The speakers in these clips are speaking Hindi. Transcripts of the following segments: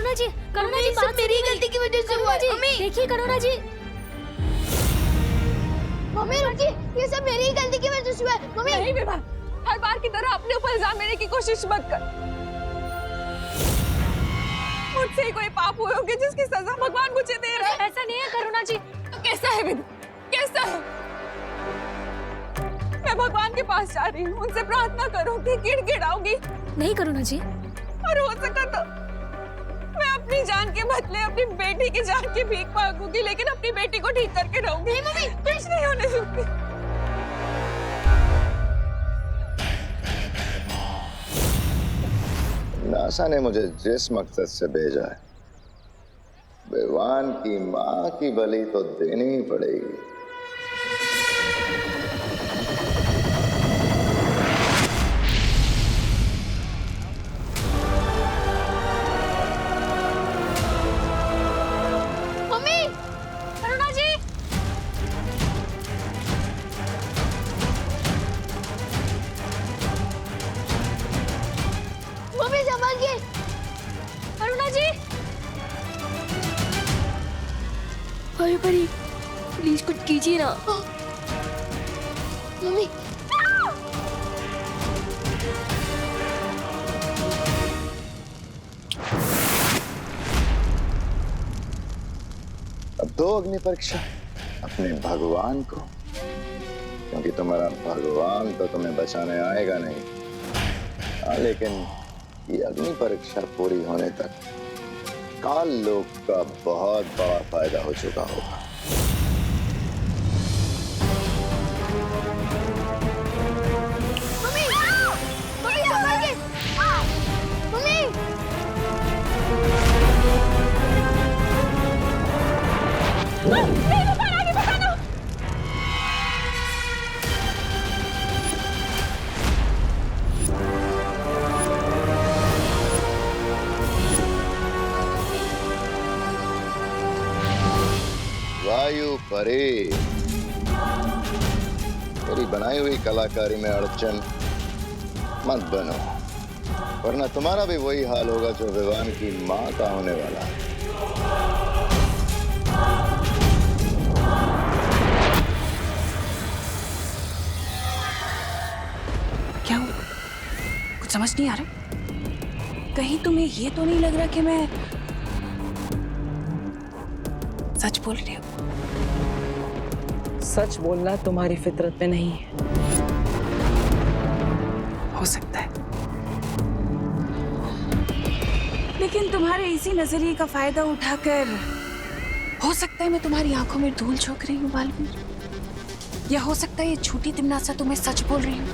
करुणा जी सब मेरी गलती की वजह से हुआ है। मम्मी देखिए करुणा जी। मम्मी रुकिए, ये सब मेरी गलती की वजह से हुआ है। मम्मी नहीं विभा, हर बार की तरह अपने ऊपर इल्जाम लेने की कोशिश मत कर। मुझसे कोई पाप हुए होंगे जिसकी सजा भगवान मुझे दे रहा है। ऐसा नहीं है करुणा जी। तो कैसा है विभा, कैसा है? मैं भगवान के पास जा रही हूँ, उनसे प्रार्थना करूंगी, गिड़गिड़ाऊंगी। नहीं करुणा जी, और हो सका तो मैं अपनी जान के बदले अपनी बेटी की जान की भीख मांगूंगी, लेकिन अपनी बेटी को ठीक करके रहूंगी। नहीं मम्मी, कुछ नहीं होने दूंगी। नासा ने मुझे जिस मकसद से भेजा है, विवान की मां की बलि तो देनी ही पड़ेगी। अरे परी प्लीज कुछ कीजिए ना। मम्मी अब दो अग्नि परीक्षा अपने भगवान को, क्योंकि तुम्हारा भगवान तो तुम्हें बचाने आएगा नहीं। हाँ, लेकिन ये अग्नि परीक्षा पूरी होने तक काल लोक का बहुत बड़ा फायदा हो चुका होगा। Mummy mummy संभालिए। मम्मी वायु परे, मेरी बनाई हुई कलाकारी में अड़चन मत बनो, वरना तुम्हारा भी वही हाल होगा जो विवान की मां का होने वाला है। क्या हुआ? कुछ समझ नहीं आ रहा। कहीं तुम्हें ये तो नहीं लग रहा कि मैं सच बोल रही हूँ? सच बोलना तुम्हारी फितरत में नहीं है। हो सकता है, लेकिन तुम्हारे इसी नजरिए का फायदा उठाकर हो सकता है मैं तुम्हारी आंखों में धूल झोंक रही हूँ बालवीर। या हो सकता है ये झूठी तिमनासा तुम्हें सच बोल रही हूँ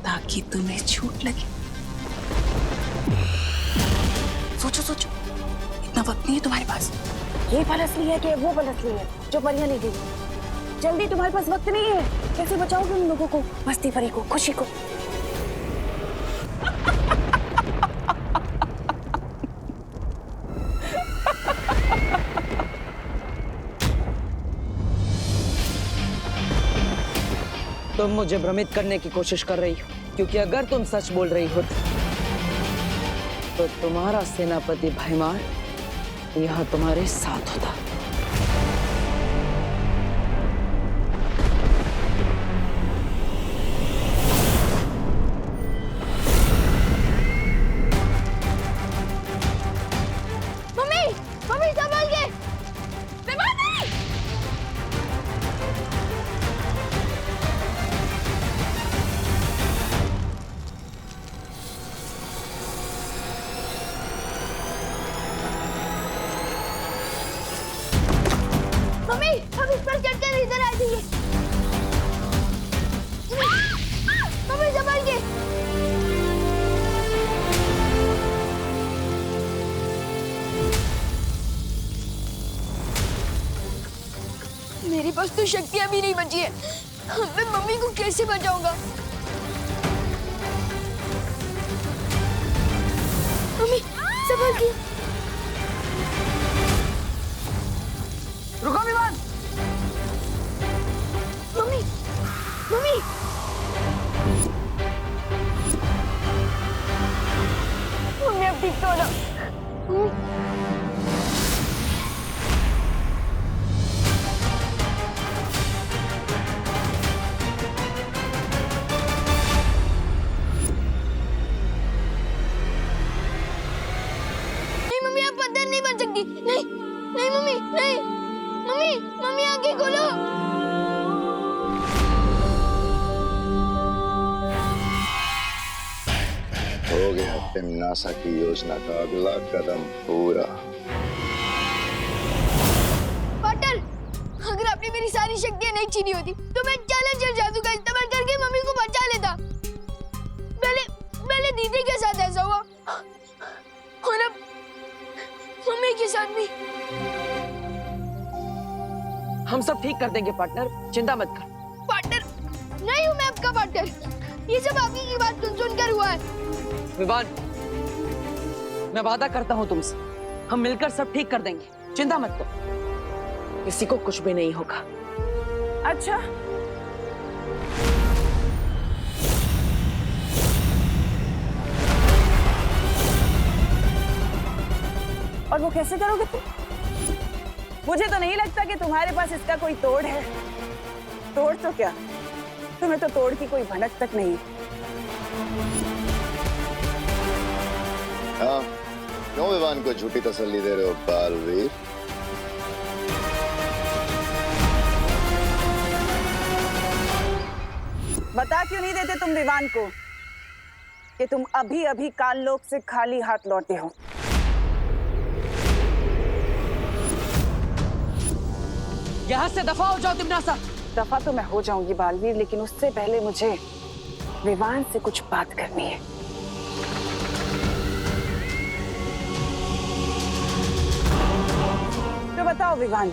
ताकि तुम्हें झूठ लगे। सोचो सोचो, इतना वक्त नहीं है तुम्हारे पास। ये पल असली है कि वो पल असली है जो परियां ले गई? जल्दी, तुम्हारे पास वक्त नहीं है। कैसे बचाओगे उन लोगों को, मस्ती परी को, खुशी को? तुम मुझे भ्रमित करने की कोशिश कर रही हो, क्योंकि अगर तुम सच बोल रही हो तो तुम्हारा सेनापति भैमार यहाँ तुम्हारे साथ होता। Mummy mummy संभालिए। मम्मी अब इस पर चढ़कर इधर आ जाइए। मम्मी संभालिए। मेरे पास तो शक्तियां भी नहीं बची है। मैं मम्मी को कैसे बचाऊंगा? मम्मी संभालिए। रुको विवान। मम्मी मम्मी मम्मी अब ठीक तो ना। नहीं मम्मी, आप पत्थर नहीं बन सकती। नहीं नहीं मम्मी, नहीं मम्मी, मम्मी आंखें खोलो। हो गया तिम्नासा की योजना का अगला कदम पूरा। पार्टनर, अगर आपने मेरी सारी शक्तियां नहीं छीनी होती तो मैं चैलेंजर जादू का इस्तेमाल करके मम्मी को बचा लेता। पहले दीदी के साथ ऐसा हुआ और अब मम्मी के साथ भी। हम सब ठीक कर देंगे पार्टनर, चिंता मत कर। पार्टनर नहीं हूँ मैं आपका पार्टनर, ये सब आपकी की बात सुन कर हुआ है। विवान, मैं वादा करता हूँ तुमसे, हम मिलकर सब ठीक कर देंगे, चिंता मत करो, किसी को कुछ भी नहीं होगा। अच्छा, और वो कैसे करोगे तुम? मुझे तो नहीं लगता कि तुम्हारे पास इसका कोई तोड़ है। तोड़ तो क्या, तुम्हें तो तोड़ की कोई भनक तक नहीं। हाँ, क्यों विवान को झूठी तसल्ली दे रहे हो बालवीर? बता क्यों नहीं देते तुम विवान को कि तुम अभी अभी काललोक से खाली हाथ लौटे हो? यहाँ से दफा हो जाओ तिम्नासा। दफा तो मैं हो जाऊंगी बालवीर, लेकिन उससे पहले मुझे विवान से कुछ बात करनी है। तो बताओ विवान,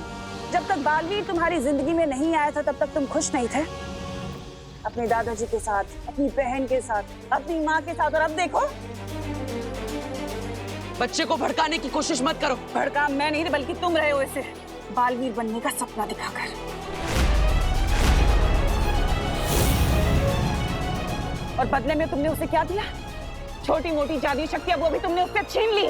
जब तक बालवीर तुम्हारी जिंदगी में नहीं आया था तब तक तुम खुश नहीं थे? अपने दादाजी के साथ, अपनी बहन के साथ, अपनी माँ के साथ, और अब देखो। बच्चे को भड़काने की कोशिश मत करो। भड़का मैं नहीं बल्कि तुम रहे हो इसे बालवीर बनने का सपना दिखाकर। और बदले में तुमने उसे क्या दिया? छोटी मोटी जादुई शक्तियां वो भी तुमने उससे छीन ली।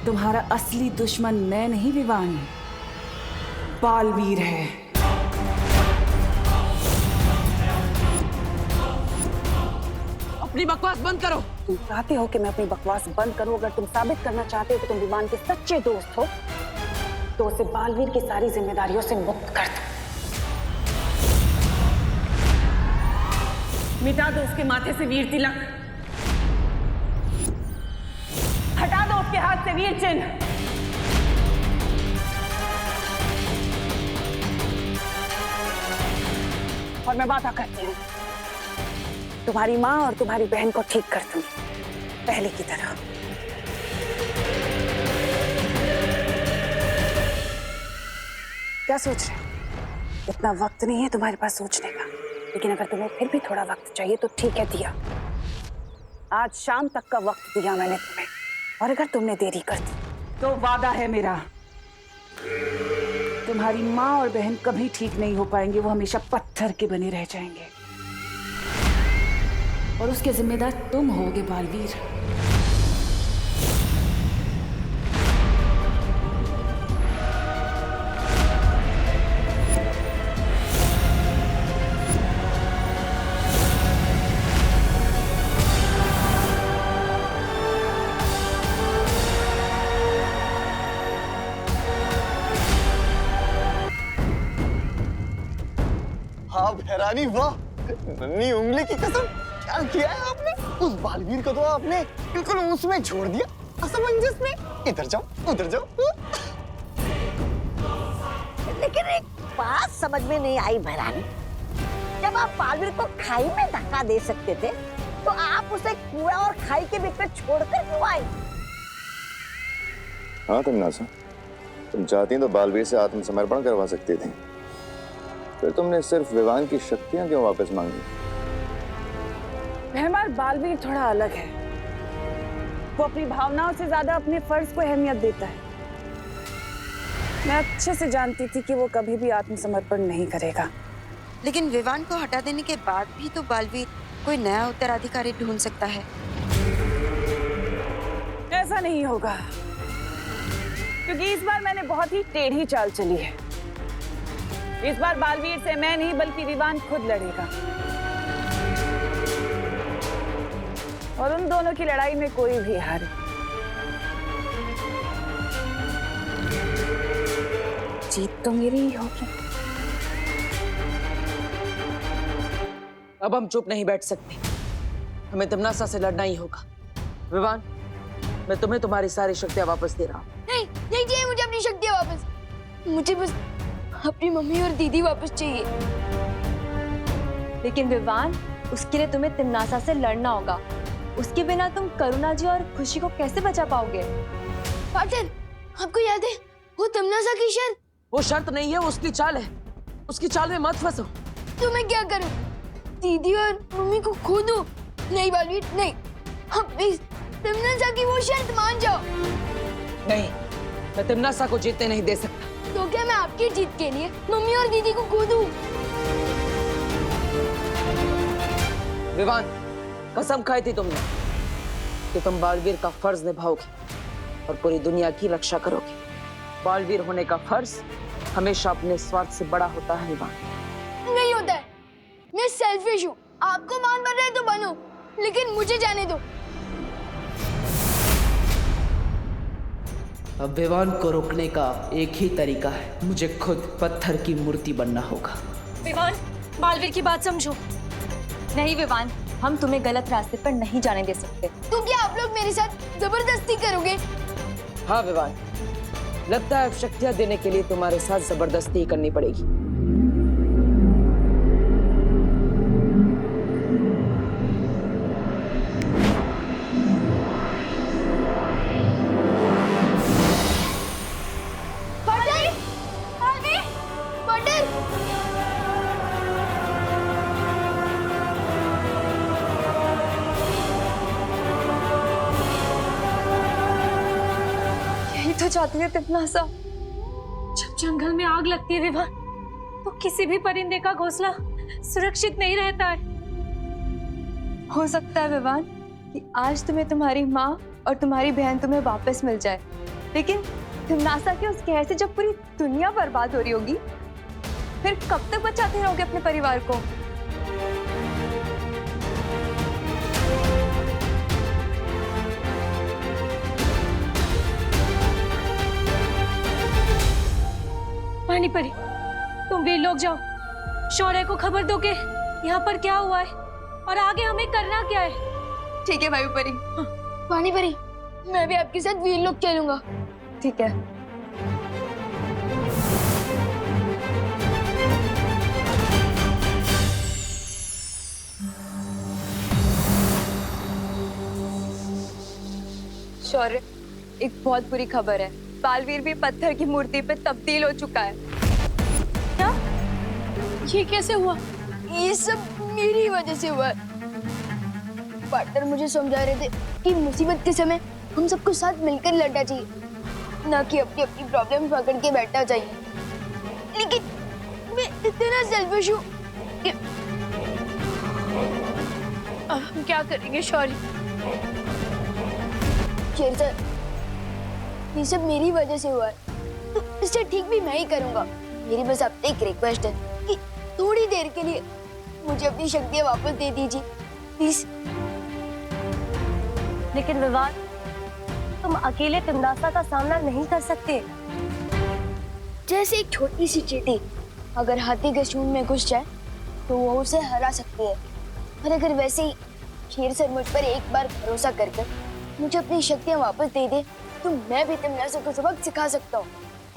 तुम्हारा असली दुश्मन मैं नहीं विवान, बालवीर है। अपनी बकवास बंद करो। तुम चाहते हो कि मैं अपनी बकवास बंद करूं? अगर तुम साबित करना चाहते हो कि तुम विवान के सच्चे दोस्त हो तो उसे बालवीर की सारी जिम्मेदारियों से मुक्त कर दो। मिटा दो उसके माथे से वीर तिलक, हटा दो उसके हाथ से वीर चिन्ह। और मैं वादा करती हूँ तुम्हारी माँ और तुम्हारी बहन को ठीक कर दूंगी पहले की तरह। क्या सोच रहे हो? इतना वक्त नहीं है तुम्हारे पास सोचने का, लेकिन अगर तुम्हें फिर भी थोड़ा वक्त चाहिए तो ठीक है, दिया। आज शाम तक का वक्त दिया मैंने तुम्हें, और अगर तुमने देरी कर दी तो वादा है मेरा, तुम्हारी माँ और बहन कभी ठीक नहीं हो पाएंगे। वो हमेशा पत्थर के बने रह जाएंगे, और उसके जिम्मेदार तुम होगे बालवीर। हाँ भैरानी, वाह, नन्ही उंगली की कसम, क्या किया है आपने? उस बालवीर को तो आपने बिल्कुल उसमें छोड़ दिया, असमंजस में। इधर जाओ उधर जाओ। लेकिन एक बात समझ में नहीं आई भैरानी, जब आप बालवीर को खाई में धक्का दे सकते थे तो आप उसे कुआं और खाई के बीच में छोड़कर क्यों आई? हाँ तिम्नासा, तुम चाहती तो बालवीर से आत्मसमर्पण करवा सकती थी, फिर तुमने सिर्फ विवान की शक्तियां क्यों वापस मांगी? मेहमान, बालवीर थोड़ा अलग है। वो अपनी भावनाओं से ज्यादा अपने फर्ज को अहमियत देता है। मैं अच्छे से जानती थी कि वो कभी भी आत्मसमर्पण नहीं करेगा, लेकिन विवान को हटा देने के बाद भी तो बालवीर कोई नया उत्तराधिकारी ढूंढ सकता है। ऐसा नहीं होगा, क्योंकि इस बार मैंने बहुत ही टेढ़ी चाल चली है। इस बार बालवीर से मैं नहीं बल्कि विवान खुद लड़ेगा, और उन दोनों की लड़ाई में कोई भी हारे। जीत तो मेरी ही होगी। अब हम चुप नहीं बैठ सकते, हमें तिम्नासा से लड़ना ही होगा। विवान, मैं तुम्हें तुम्हारी सारी शक्तियां वापस दे रहा हूँ। नहीं नहीं चाहिए मुझे अपनी शक्तियाँ वापस। मुझे बस अपनी मम्मी और दीदी वापस चाहिए। लेकिन विवान, उसके लिए तुम्हें तिम्नासा से लड़ना होगा। उसके बिना तुम करुणा जी और खुशी को कैसे बचा पाओगे? पाटिल, आपको याद है वो तिम्नासा की शर्त? वो शर्त नहीं है, वो उसकी चाल है। उसकी चाल में मत फंसो। तो मैं क्या करूं? दीदी और मम्मी को खो दूं? नहीं बालवीर, नहीं। हाँ प्लीज तिम्नासा की वो शर्त मान जाओ। नहीं, मैं तिम्नासा को जीतने नहीं दे सकता। तो क्या मैं आपकी जीत के लिए मम्मी और दीदी को खो दूं? विवान, कसम खाई थी तुमने कि तुम बालवीर का फर्ज निभाओगे और पूरी दुनिया की रक्षा करोगे। बालवीर होने का फर्ज हमेशा अपने स्वार्थ से बड़ा होता है विवान। नहीं होता है। मैं सेल्फिश हूँ। आपको मान बन रहे तो बनो, लेकिन मुझे जाने दो। अब विवान को रोकने का एक ही तरीका है, मुझे खुद पत्थर की मूर्ति बनना होगा। विवान, बालवीर की बात समझो। नहीं विवान, हम तुम्हें गलत रास्ते पर नहीं जाने दे सकते। तो क्या आप लोग मेरे साथ जबरदस्ती करोगे? हाँ विवान, लगता है अब शक्तियां देने के लिए तुम्हारे साथ जबरदस्ती ही करनी पड़ेगी। तो चाहती है तिम्नासा। जब जंगल में आग लगती है विवान, तो किसी भी परिंदे का घोंसला सुरक्षित नहीं रहता है। हो सकता है विवान कि आज तुम्हें तुम्हारी माँ और तुम्हारी बहन तुम्हें वापस मिल जाए, लेकिन तिम्नासा के उस कहर से जब पूरी दुनिया बर्बाद हो रही होगी, फिर कब तक बचाते रहोगे अपने परिवार को? पानी परी, तुम वीर लोग जाओ, शौर्य को खबर दो कि यहाँ पर क्या हुआ है और आगे हमें करना क्या है। ठीक है वायु परी। हाँ। पानी परी, मैं भी आपके साथ वीर लोग चलूंगा। ठीक है। शौर्य, एक बहुत बुरी खबर है। बालवीर भी पत्थर की मूर्ति पे तब्दील हो चुका है। क्या? ये कैसे हुआ? ये सब मेरी वजह से हुआ। पार्टनर मुझे समझा रहे थे कि मुसीबत के समय हम सबको साथ मिलकर लड़ना चाहिए, ना कि अपनी अपनी प्रॉब्लम पकड़ के बैठना चाहिए। लेकिन मैं इतना सेल्फिश हूँ कि हम क्या करेंगे शौर्य? शेर सर, ये सब मेरी वजह से हुआ है, तो इसे ठीक भी मैं ही करूंगा। मेरी बस आपसे एक रिक्वेस्ट है कि थोड़ी देर के लिए मुझे अपनी शक्तियां वापस दे दीजिए, प्लीज। लेकिन विवान, तुम अकेले तिम्नासा का सामना नहीं कर सकते। जैसे एक छोटी सी चींटी अगर हाथी के सूंड में घुस जाए तो वो उसे हरा सकती है, और अगर वैसे ही शेर सर मुझ पर एक बार भरोसा करके मुझे अपनी शक्तियां वापस दे दे, तो मैं भी तिम्नासा को सबक सिखा सकता हूँ।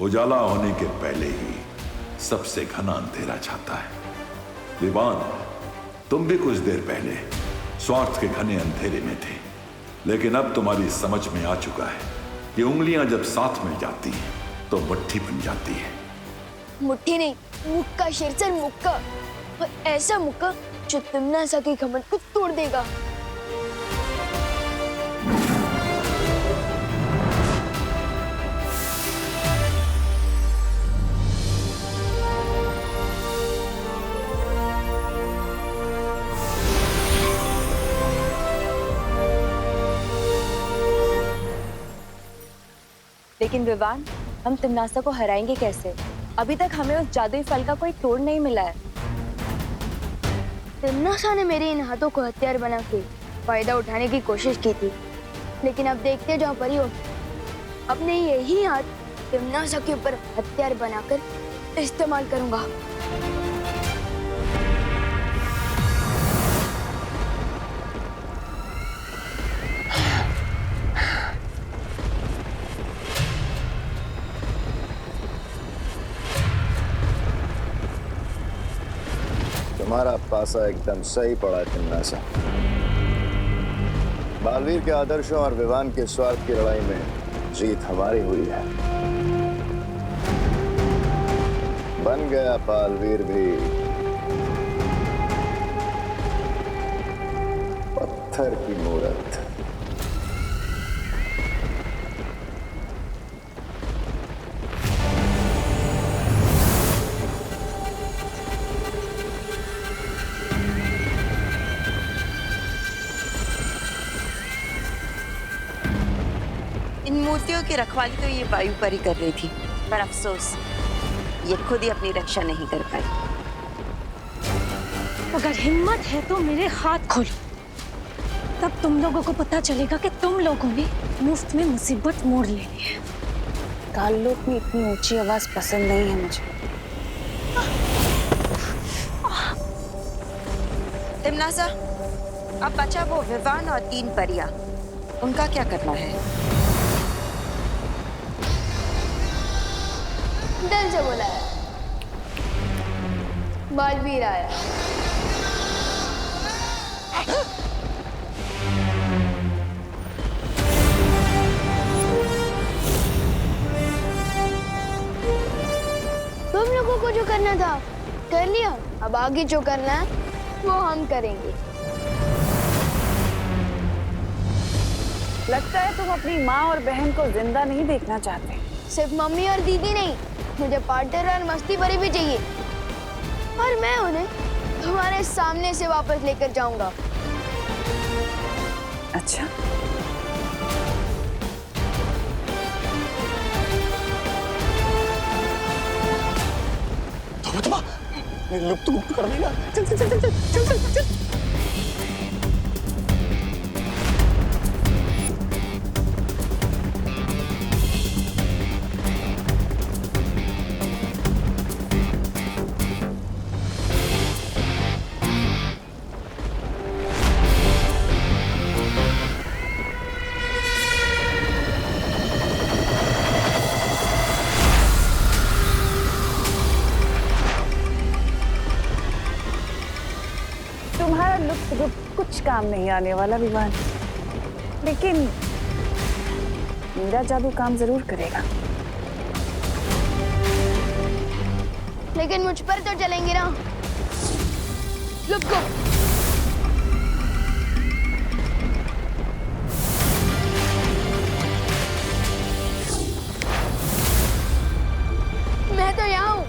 उजाला होने के पहले ही सबसे घना अंधेरा छाता है। विवान, तुम भी कुछ देर पहले स्वार्थ के घने अंधेरे में थे, लेकिन अब तुम्हारी समझ में आ चुका है कि उंगलियां जब साथ मिल जाती हैं तो मुट्ठी बन जाती है। मुट्ठी नहीं, मुक्का शेर सर, मुक्का। और ऐसा मुक्का जो तिम्नासा के घमंड को तोड़ देगा। लेकिन विवान, हम तिमनासा को हराएंगे कैसे? अभी तक हमें उस जादुई फल का कोई तोड़ नहीं मिला है। तिमनासा ने मेरे इन हाथों को हथियार बना के फायदा उठाने की कोशिश की थी, लेकिन अब देखते जाओ परियों, अपने यही हाथ तिमनासा के ऊपर हथियार बनाकर इस्तेमाल करूंगा। तुम्हारा पासा एकदम सही पड़ा तिमनासा। बालवीर के आदर्शों और विवान के स्वार्थ की लड़ाई में जीत हमारी हुई है। बन गया बालवीर भी पत्थर की मूरत। इन मूर्तियों की रखवाली तो ये वायु परी कर रही थी, पर अफसोस ये खुद ही अपनी रक्षा नहीं कर पाई। अगर हिम्मत है तो मेरे हाथ खोलो, तब तुम लोगों को पता चलेगा कि तुम लोगों ने मुफ्त में मुसीबत मोड़ लेनी है। काललोक में इतनी ऊंची आवाज पसंद नहीं है मुझे। तिमनासा, अब बचा वो विवान और 3 परियां, उनका क्या करना है? दिल से बोला है, बालवीर आया। तुम लोगों को जो करना था कर लिया, अब आगे जो करना है वो हम करेंगे। लगता है तुम अपनी माँ और बहन को जिंदा नहीं देखना चाहते। सिर्फ मम्मी और दीदी नहीं, मुझे पार्टनर और मस्ती भरी भी चाहिए, और मैं उन्हें तुम्हारे सामने से वापस लेकर जाऊंगा। अच्छा, लुप्त गुप्त कर देगा। चल चल चल चल चल चल चल। तुम्हारा लुप्त गुप्त कुछ काम नहीं आने वाला विवान, लेकिन मेरा जादू काम जरूर करेगा। लेकिन मुझ पर तो चलेंगे ना। लुप्त गुप्त। मैं तो यहाँ हूँ।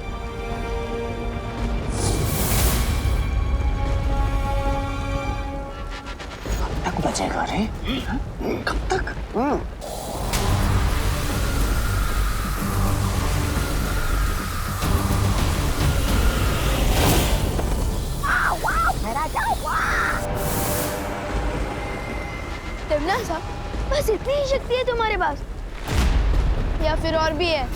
तक बचेगा रे? कब तक? तिमनासा, बस इतनी ही शक्ति है तुम्हारे पास, या फिर और भी है?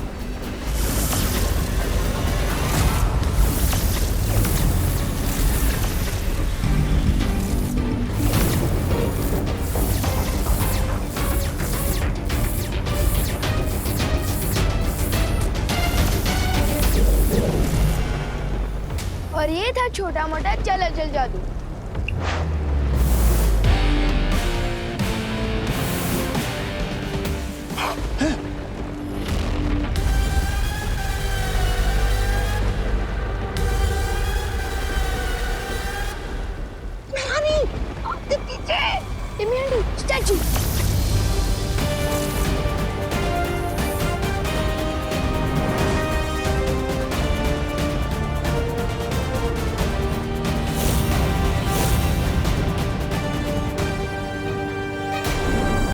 और ये था छोटा मोटा चल अचल जादू।